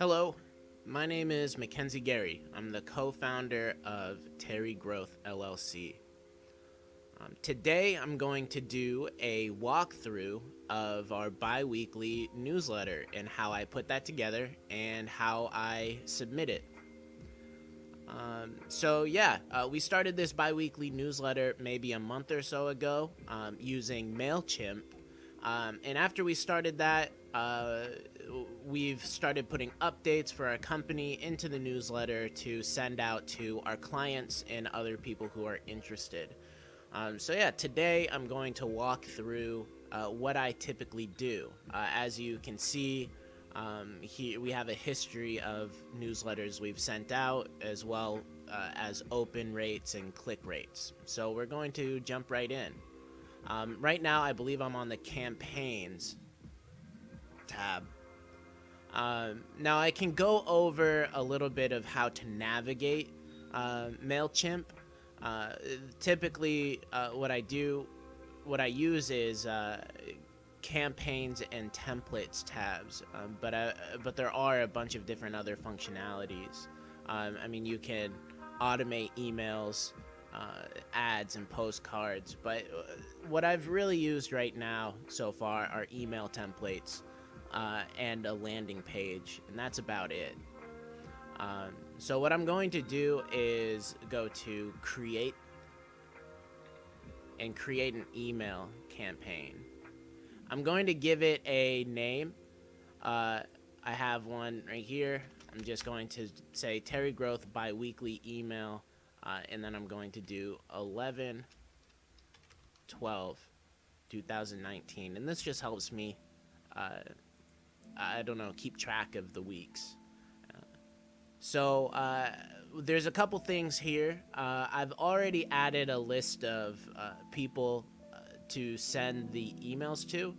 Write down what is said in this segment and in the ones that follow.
Hello, my name is McKenzie Gary. I'm the co-founder of TeriGrowth LLC. Today I'm going to do a walkthrough of our bi-weekly newsletter and how I put that together and how I submit it. We started this bi-weekly newsletter maybe a month or so ago using MailChimp. And after we started that, we've started putting updates for our company into the newsletter to send out to our clients and other people who are interested. Today I'm going to walk through what I typically do. As you can see, here we have a history of newsletters we've sent out, as well as open rates and click rates. So we're going to jump right in. Right now, I believe I'm on the campaigns tab. Now I can go over a little bit of how to navigate MailChimp. Typically, what I use is campaigns and templates tabs, but there are a bunch of different other functionalities. You can automate emails, ads, and postcards, but what I've really used right now so far are email templates and a landing page, and that's about it. So what I'm going to do is go to create an email campaign. I'm going to give it a name. I have one right here. I'm just going to say TeriGrowth bi-weekly email, and then I'm going to do 11/12/2019, and this just helps me keep track of the weeks. There's a couple things here. I've already added a list of people to send the emails to.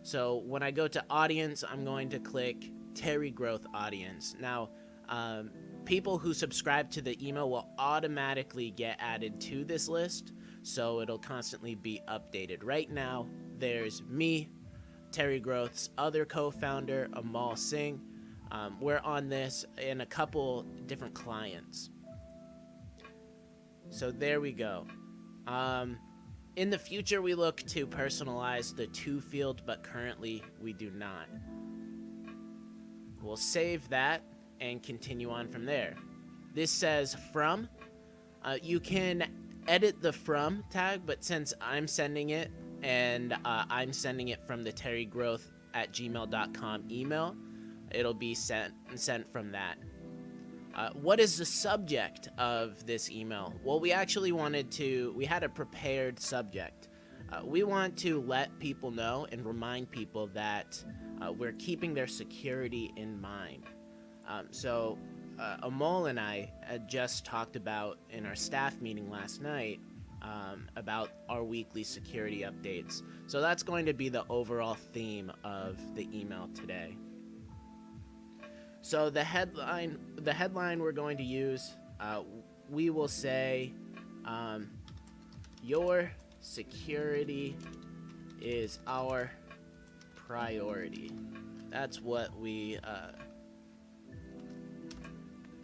So when I go to audience, I'm going to click TeriGrowth audience. Now, people who subscribe to the email will automatically get added to this list, so it'll constantly be updated. Right now, there's me, TeriGrowth's other co-founder, Amal Singh. We're on this in a couple different clients. So there we go. In the future, we look to personalize the to field, but currently we do not. We'll save that and continue on from there. This says from. You can edit the from tag, but since I'm sending it and I'm sending it from the terigrowth@gmail.com email, it'll be sent from that. What is the subject of this email? Well, we had a prepared subject. We want to let people know and remind people that we're keeping their security in mind. Amal and I had just talked about in our staff meeting last night about our weekly security updates. So that's going to be the overall theme of the email today. So the headline we're going to use, we will say, your security is our priority. That's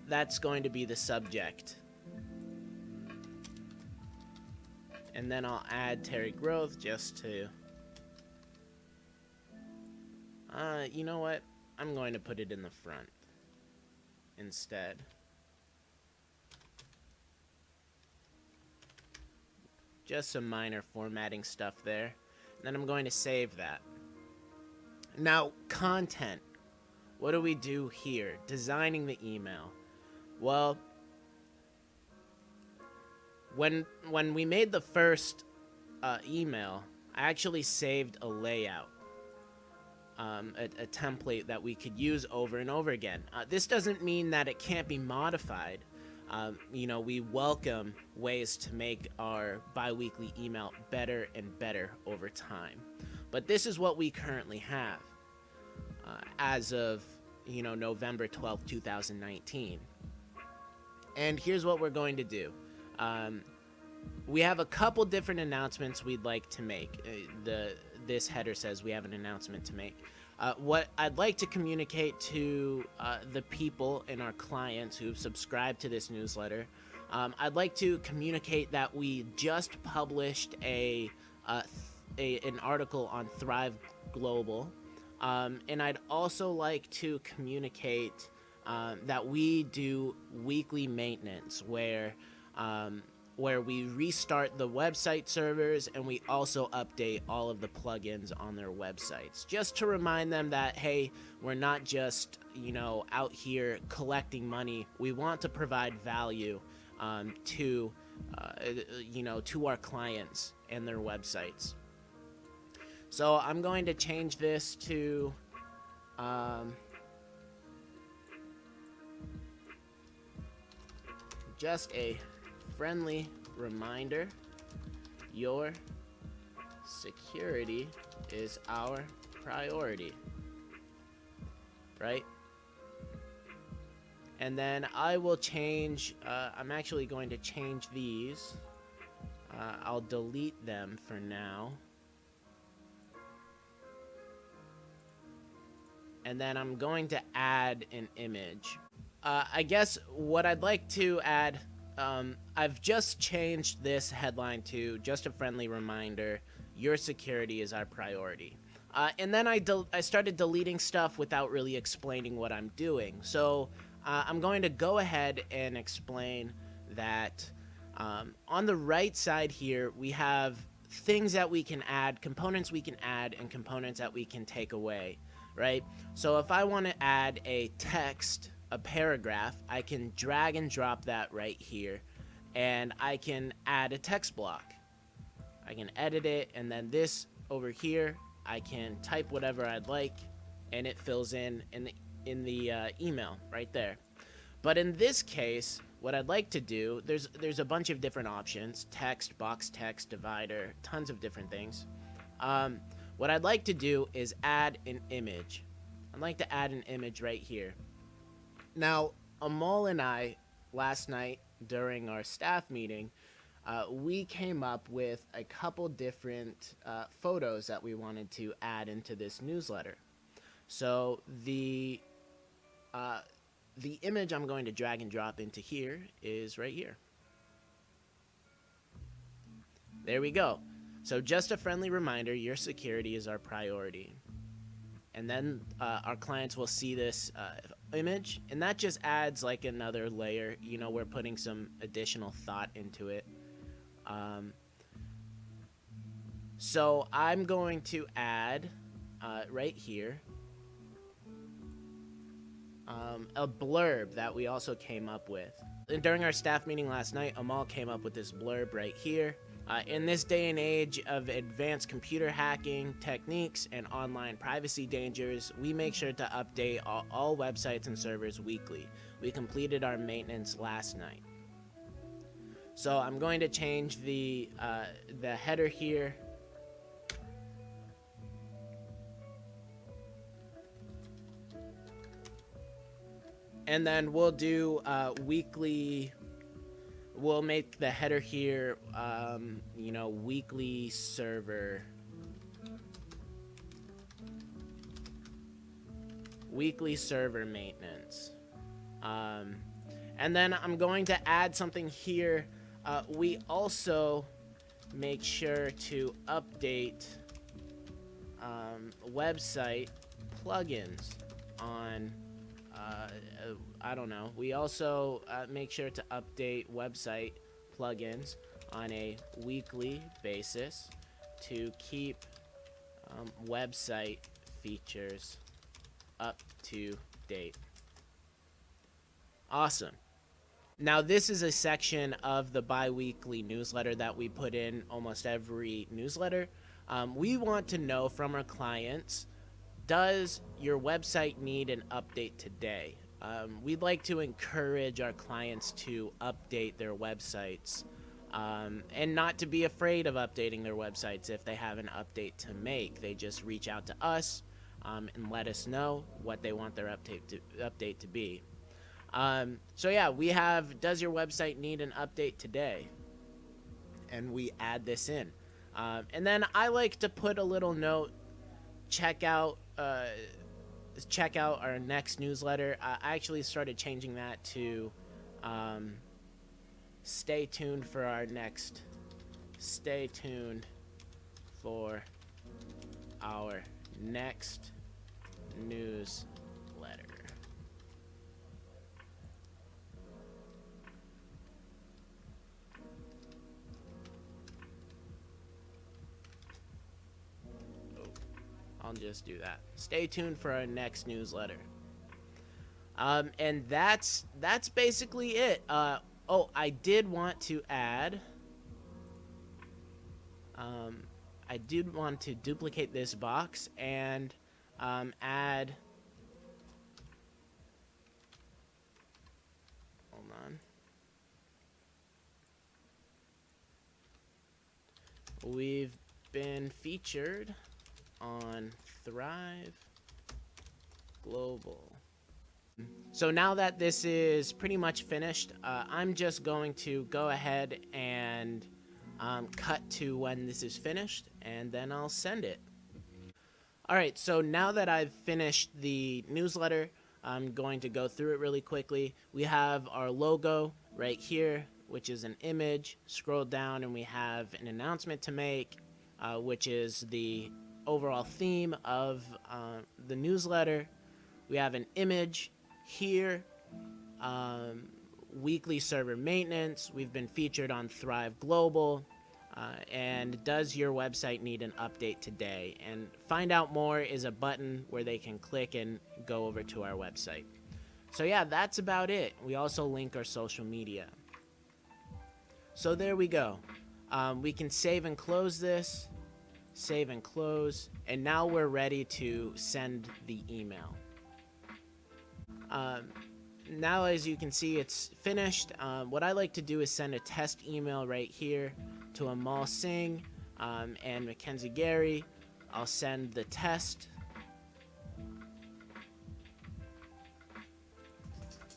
that's going to be the subject. And then I'll add TeriGrowth just to, you know what? I'm going to put it in the front instead. Just some minor formatting stuff there. And then I'm going to save that. Now, content. What do we do here? Designing the email. Well, when we made the first email, I actually saved a layout. A template that we could use over and over again. This doesn't mean that it can't be modified. We welcome ways to make our bi-weekly email better and better over time. But this is what we currently have as of November 12th, 2019. And here's what we're going to do. We have a couple different announcements we'd like to make. This header says we have an announcement to make. What I'd like to communicate to the people and our clients who've subscribed to this newsletter, I'd like to communicate that we just published an article on Thrive Global, and I'd also like to communicate that we do weekly maintenance where we restart the website servers and we also update all of the plugins on their websites, just to remind them that, hey, we're not just, out here collecting money. We want to provide value to our clients and their websites. So I'm going to change this to just a friendly reminder: your security is our priority, right? And then I will change, I'm actually going to change these. I'll delete them for now. And then I'm going to add an image. I guess what I'd like to add, I've just changed this headline to just a friendly reminder: your security is our priority. And then I started deleting stuff without really explaining what I'm doing. So I'm going to go ahead and explain that on the right side here, we have things that we can add, components we can add, and components that we can take away, right? So if I want to add a text, a paragraph, I can drag and drop that right here, and I can add a text block. I can edit it, and then this over here, I can type whatever I'd like, and it fills in the email right there. But in this case, what I'd like to do, there's a bunch of different options: text, box text, divider, tons of different things. What I'd like to do is add an image. I'd like to add an image right here. Now, Amal and I, last night during our staff meeting, we came up with a couple different photos that we wanted to add into this newsletter. So the image I'm going to drag and drop into here is right here. There we go. So just a friendly reminder: your security is our priority. And then our clients will see this image, and that just adds like another layer. We're putting some additional thought into it. So I'm going to add right here a blurb that we also came up with. And during our staff meeting last night, Amal came up with this blurb right here. In this day and age of advanced computer hacking techniques and online privacy dangers, we make sure to update all websites and servers weekly. We completed our maintenance last night. So I'm going to change the header here. And then we'll do weekly. We'll make the header here, weekly server maintenance. And then I'm going to add something here. We also make sure to update website plugins on we also make sure to update website plugins on a weekly basis to keep website features up to date. Awesome. Now, this is a section of the bi-weekly newsletter that we put in almost every newsletter. We want to know from our clients: does your website need an update today? We'd like to encourage our clients to update their websites and not to be afraid of updating their websites if they have an update to make. They just reach out to us and let us know what they want their update to be. So yeah, we have, does your website need an update today? And we add this in. And then I like to put a little note: check out check out our next newsletter. I actually started changing that to stay tuned for our next. Stay tuned for our next newsletter. I'll just do that. Stay tuned for our next newsletter. And that's basically it. Oh, I did want to add. I did want to duplicate this box and add. Hold on. We've been featured on Thrive Global. So now that this is pretty much finished, I'm just going to go ahead and cut to when this is finished, and then I'll send it. All right, so now that I've finished the newsletter, I'm going to go through it really quickly. We have our logo right here, which is an image. Scroll down and we have an announcement to make, which is the overall theme of the newsletter. We have an image here, weekly server maintenance. We've been featured on Thrive Global, and does your website need an update today? And find out more is a button where they can click and go over to our website. So yeah, that's about it. We also link our social media. So there we go. We can save and close this. Save and close, and now we're ready to send the email. Now, as you can see, it's finished. What I like to do is send a test email right here to Amal Singh and McKenzie Gary. I'll send the test.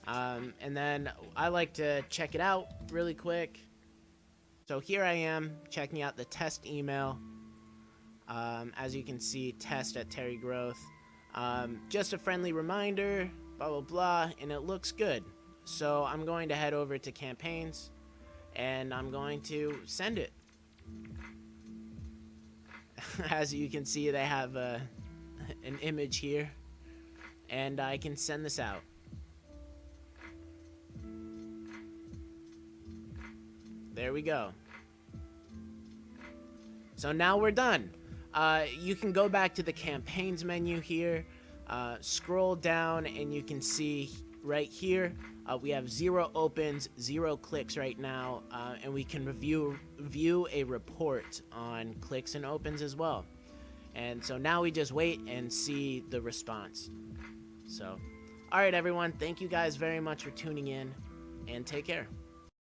And then I like to check it out really quick. So here I am checking out the test email. As you can see, test at TeriGrowth. Just a friendly reminder, blah, blah, blah, and it looks good. So I'm going to head over to campaigns, and I'm going to send it. As you can see, they have an image here, and I can send this out. There we go. So now we're done. You can go back to the campaigns menu here, scroll down, and you can see right here we have 0 opens, 0 clicks right now, and we can view a report on clicks and opens as well. And so now we just wait and see the response. So, all right, everyone, thank you guys very much for tuning in, and take care.